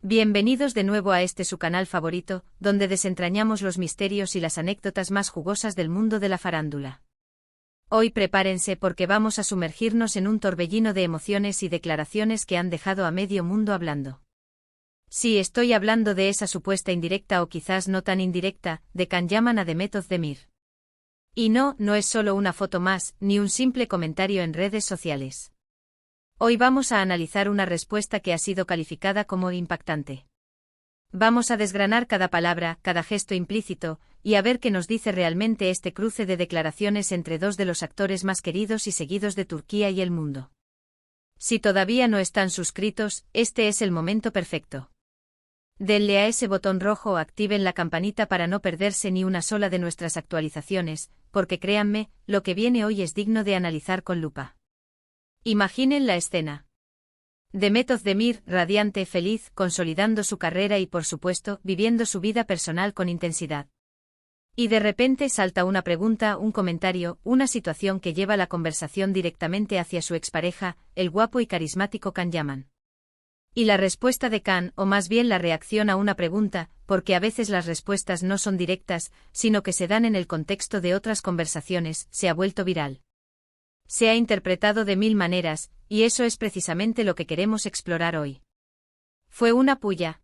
Bienvenidos de nuevo a este su canal favorito, donde desentrañamos los misterios y las anécdotas más jugosas del mundo de la farándula. Hoy prepárense porque vamos a sumergirnos en un torbellino de emociones y declaraciones que han dejado a medio mundo hablando. Sí, estoy hablando de esa supuesta indirecta o quizás no tan indirecta, de Can Yaman a Demet Özdemir. Y no es solo una foto más, ni un simple comentario en redes sociales. Hoy vamos a analizar una respuesta que ha sido calificada como impactante. Vamos a desgranar cada palabra, cada gesto implícito, y a ver qué nos dice realmente este cruce de declaraciones entre dos de los actores más queridos y seguidos de Turquía y el mundo. Si todavía no están suscritos, este es el momento perfecto. Denle a ese botón rojo o activen la campanita para no perderse ni una sola de nuestras actualizaciones, porque créanme, lo que viene hoy es digno de analizar con lupa. Imaginen la escena. Demet Özdemir, radiante, feliz, consolidando su carrera y por supuesto, viviendo su vida personal con intensidad. Y de repente salta una pregunta, un comentario, una situación que lleva la conversación directamente hacia su expareja, el guapo y carismático Can Yaman. Y la respuesta de Can, o más bien la reacción a una pregunta, porque a veces las respuestas no son directas, sino que se dan en el contexto de otras conversaciones, se ha vuelto viral. Se ha interpretado de mil maneras, y eso es precisamente lo que queremos explorar hoy. ¿Fue una puya?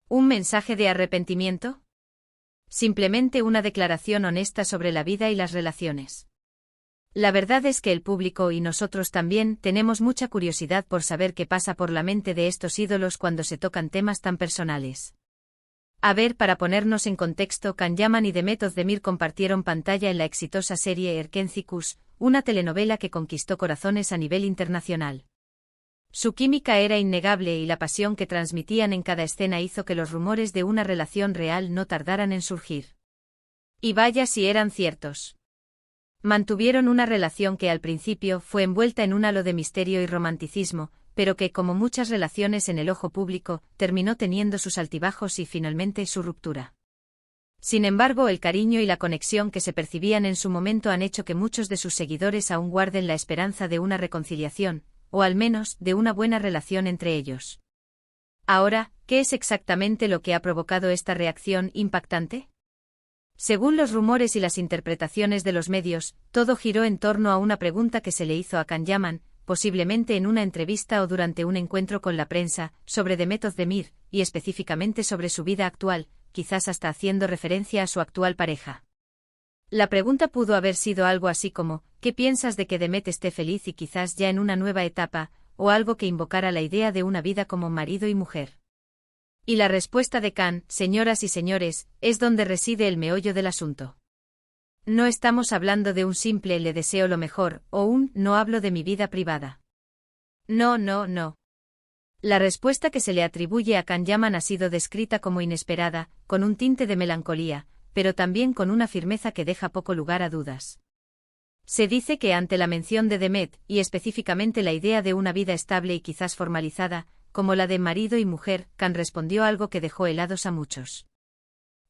¿Un mensaje de arrepentimiento? Simplemente una declaración honesta sobre la vida y las relaciones. La verdad es que el público y nosotros también tenemos mucha curiosidad por saber qué pasa por la mente de estos ídolos cuando se tocan temas tan personales. A ver, para ponernos en contexto, Can Yaman y Demet Özdemir compartieron pantalla en la exitosa serie Erkenci, una telenovela que conquistó corazones a nivel internacional. Su química era innegable y la pasión que transmitían en cada escena hizo que los rumores de una relación real no tardaran en surgir. Y vaya si eran ciertos. Mantuvieron una relación que al principio fue envuelta en un halo de misterio y romanticismo, pero que, como muchas relaciones en el ojo público, terminó teniendo sus altibajos y finalmente su ruptura. Sin embargo, el cariño y la conexión que se percibían en su momento han hecho que muchos de sus seguidores aún guarden la esperanza de una reconciliación, o al menos, de una buena relación entre ellos. Ahora, ¿qué es exactamente lo que ha provocado esta reacción impactante? Según los rumores y las interpretaciones de los medios, todo giró en torno a una pregunta que se le hizo a Can Yaman, posiblemente en una entrevista o durante un encuentro con la prensa, sobre Demet Özdemir, y específicamente sobre su vida actual, quizás hasta haciendo referencia a su actual pareja. La pregunta pudo haber sido algo así como, ¿qué piensas de que Demet esté feliz y quizás ya en una nueva etapa, o algo que invocara la idea de una vida como marido y mujer? Y la respuesta de Can, señoras y señores, es donde reside el meollo del asunto. No estamos hablando de un simple le deseo lo mejor, o un no hablo de mi vida privada. No. La respuesta que se le atribuye a Can Yaman ha sido descrita como inesperada, con un tinte de melancolía, pero también con una firmeza que deja poco lugar a dudas. Se dice que ante la mención de Demet, y específicamente la idea de una vida estable y quizás formalizada, como la de marido y mujer, Can respondió algo que dejó helados a muchos.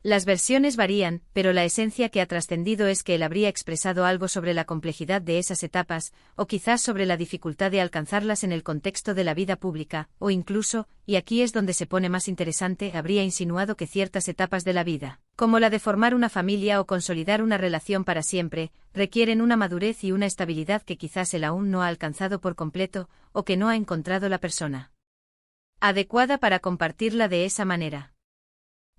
Las versiones varían, pero la esencia que ha trascendido es que él habría expresado algo sobre la complejidad de esas etapas, o quizás sobre la dificultad de alcanzarlas en el contexto de la vida pública, o incluso, y aquí es donde se pone más interesante, habría insinuado que ciertas etapas de la vida, como la de formar una familia o consolidar una relación para siempre, requieren una madurez y una estabilidad que quizás él aún no ha alcanzado por completo, o que no ha encontrado la persona adecuada para compartirla de esa manera.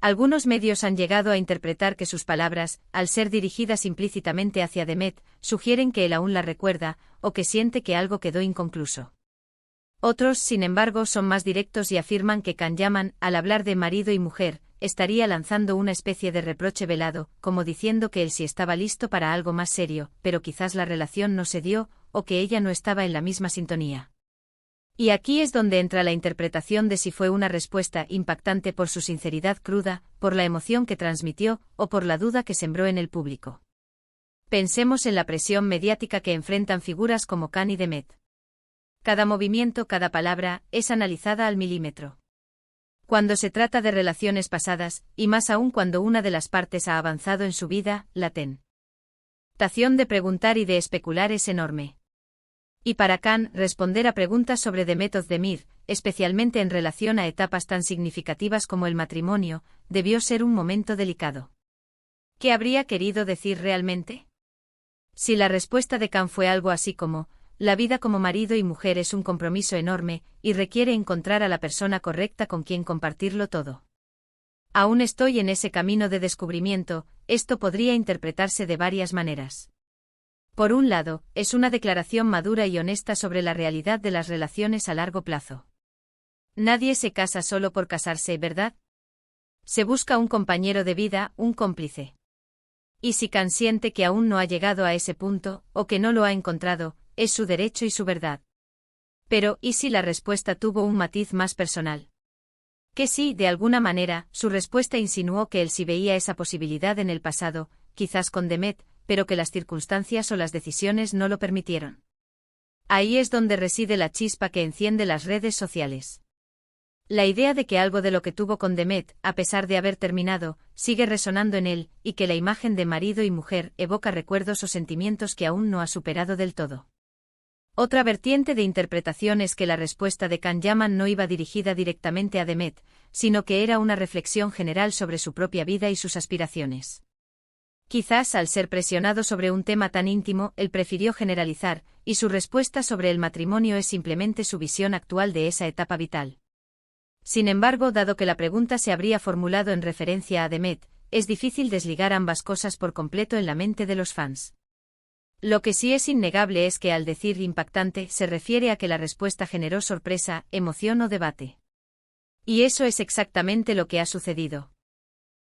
Algunos medios han llegado a interpretar que sus palabras, al ser dirigidas implícitamente hacia Demet, sugieren que él aún la recuerda, o que siente que algo quedó inconcluso. Otros, sin embargo, son más directos y afirman que Can Yaman, al hablar de marido y mujer, estaría lanzando una especie de reproche velado, como diciendo que él sí estaba listo para algo más serio, pero quizás la relación no se dio, o que ella no estaba en la misma sintonía. Y aquí es donde entra la interpretación de si fue una respuesta impactante por su sinceridad cruda, por la emoción que transmitió, o por la duda que sembró en el público. Pensemos en la presión mediática que enfrentan figuras como Can y Demet. Cada movimiento, cada palabra, es analizada al milímetro. Cuando se trata de relaciones pasadas, y más aún cuando una de las partes ha avanzado en su vida, la tentación de preguntar y de especular es enorme. Y para Can, responder a preguntas sobre Demet Özdemir, especialmente en relación a etapas tan significativas como el matrimonio, debió ser un momento delicado. ¿Qué habría querido decir realmente? Si la respuesta de Khan fue algo así como: la vida como marido y mujer es un compromiso enorme, y requiere encontrar a la persona correcta con quien compartirlo todo. Aún estoy en ese camino de descubrimiento, esto podría interpretarse de varias maneras. Por un lado, es una declaración madura y honesta sobre la realidad de las relaciones a largo plazo. Nadie se casa solo por casarse, ¿verdad? Se busca un compañero de vida, un cómplice. Y si Khan siente que aún no ha llegado a ese punto, o que no lo ha encontrado, es su derecho y su verdad. Pero, ¿y si la respuesta tuvo un matiz más personal? Que sí, de alguna manera, su respuesta insinuó que él sí veía esa posibilidad en el pasado, quizás con Demet, pero que las circunstancias o las decisiones no lo permitieron. Ahí es donde reside la chispa que enciende las redes sociales. La idea de que algo de lo que tuvo con Demet, a pesar de haber terminado, sigue resonando en él, y que la imagen de marido y mujer evoca recuerdos o sentimientos que aún no ha superado del todo. Otra vertiente de interpretación es que la respuesta de Khan Yaman no iba dirigida directamente a Demet, sino que era una reflexión general sobre su propia vida y sus aspiraciones. Quizás al ser presionado sobre un tema tan íntimo, él prefirió generalizar, y su respuesta sobre el matrimonio es simplemente su visión actual de esa etapa vital. Sin embargo, dado que la pregunta se habría formulado en referencia a Demet, es difícil desligar ambas cosas por completo en la mente de los fans. Lo que sí es innegable es que al decir impactante se refiere a que la respuesta generó sorpresa, emoción o debate. Y eso es exactamente lo que ha sucedido.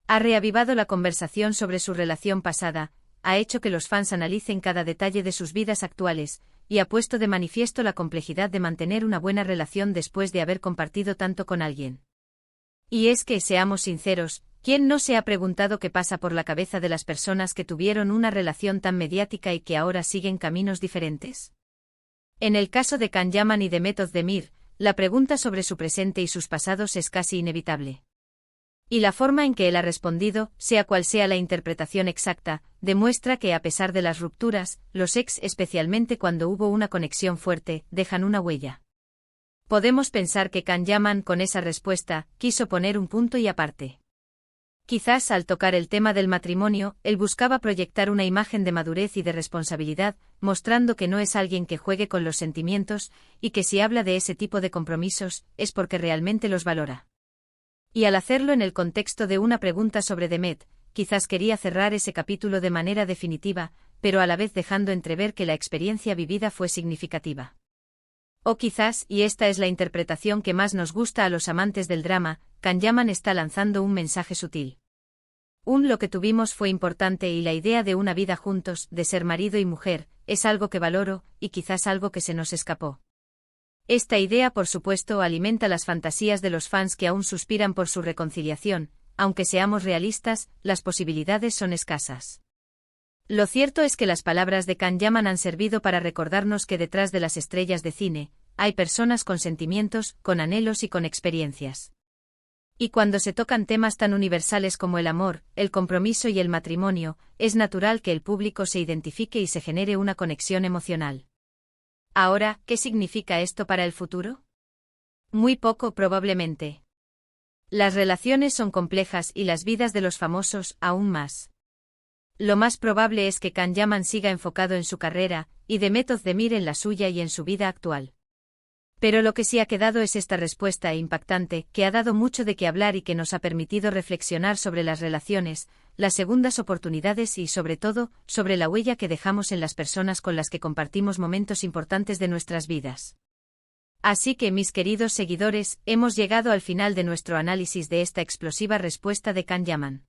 Ha reavivado la conversación sobre su relación pasada, ha hecho que los fans analicen cada detalle de sus vidas actuales, y ha puesto de manifiesto la complejidad de mantener una buena relación después de haber compartido tanto con alguien. Y es que, seamos sinceros, ¿quién no se ha preguntado qué pasa por la cabeza de las personas que tuvieron una relación tan mediática y que ahora siguen caminos diferentes? En el caso de Khan Yaman y Demet Özdemir, la pregunta sobre su presente y sus pasados es casi inevitable. Y la forma en que él ha respondido, sea cual sea la interpretación exacta, demuestra que a pesar de las rupturas, los ex, especialmente cuando hubo una conexión fuerte, dejan una huella. Podemos pensar que Khan Yaman con esa respuesta, quiso poner un punto y aparte. Quizás al tocar el tema del matrimonio, él buscaba proyectar una imagen de madurez y de responsabilidad, mostrando que no es alguien que juegue con los sentimientos, y que si habla de ese tipo de compromisos, es porque realmente los valora. Y al hacerlo en el contexto de una pregunta sobre Demet, quizás quería cerrar ese capítulo de manera definitiva, pero a la vez dejando entrever que la experiencia vivida fue significativa. O quizás, y esta es la interpretación que más nos gusta a los amantes del drama, Khan Yaman está lanzando un mensaje sutil. Lo que tuvimos fue importante y la idea de una vida juntos, de ser marido y mujer, es algo que valoro, y quizás algo que se nos escapó. Esta idea, por supuesto, alimenta las fantasías de los fans que aún suspiran por su reconciliación, aunque seamos realistas, las posibilidades son escasas. Lo cierto es que las palabras de Khan Yaman han servido para recordarnos que detrás de las estrellas de cine, hay personas con sentimientos, con anhelos y con experiencias. Y cuando se tocan temas tan universales como el amor, el compromiso y el matrimonio, es natural que el público se identifique y se genere una conexión emocional. Ahora, ¿qué significa esto para el futuro? Muy poco probablemente. Las relaciones son complejas y las vidas de los famosos aún más. Lo más probable es que Khan Yaman siga enfocado en su carrera, y Demet Özdemir en la suya y en su vida actual. Pero lo que sí ha quedado es esta respuesta impactante, que ha dado mucho de qué hablar y que nos ha permitido reflexionar sobre las relaciones, las segundas oportunidades y, sobre todo, sobre la huella que dejamos en las personas con las que compartimos momentos importantes de nuestras vidas. Así que, mis queridos seguidores, hemos llegado al final de nuestro análisis de esta explosiva respuesta de Khan Yaman.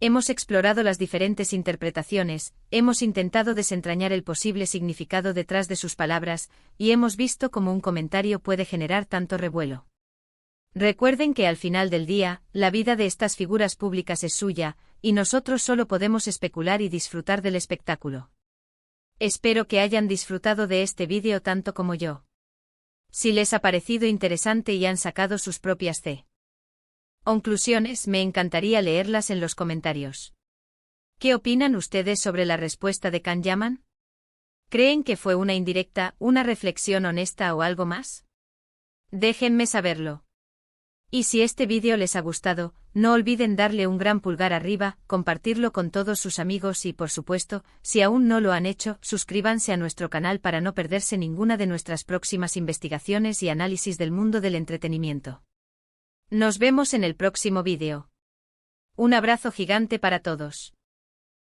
Hemos explorado las diferentes interpretaciones, hemos intentado desentrañar el posible significado detrás de sus palabras, y hemos visto cómo un comentario puede generar tanto revuelo. Recuerden que al final del día, la vida de estas figuras públicas es suya, y nosotros solo podemos especular y disfrutar del espectáculo. Espero que hayan disfrutado de este vídeo tanto como yo. Si les ha parecido interesante y han sacado sus propias conclusiones, me encantaría leerlas en los comentarios. ¿Qué opinan ustedes sobre la respuesta de Khan Yaman? ¿Creen que fue una indirecta, una reflexión honesta o algo más? Déjenme saberlo. Y si este vídeo les ha gustado, no olviden darle un gran pulgar arriba, compartirlo con todos sus amigos y por supuesto, si aún no lo han hecho, suscríbanse a nuestro canal para no perderse ninguna de nuestras próximas investigaciones y análisis del mundo del entretenimiento. Nos vemos en el próximo vídeo. Un abrazo gigante para todos.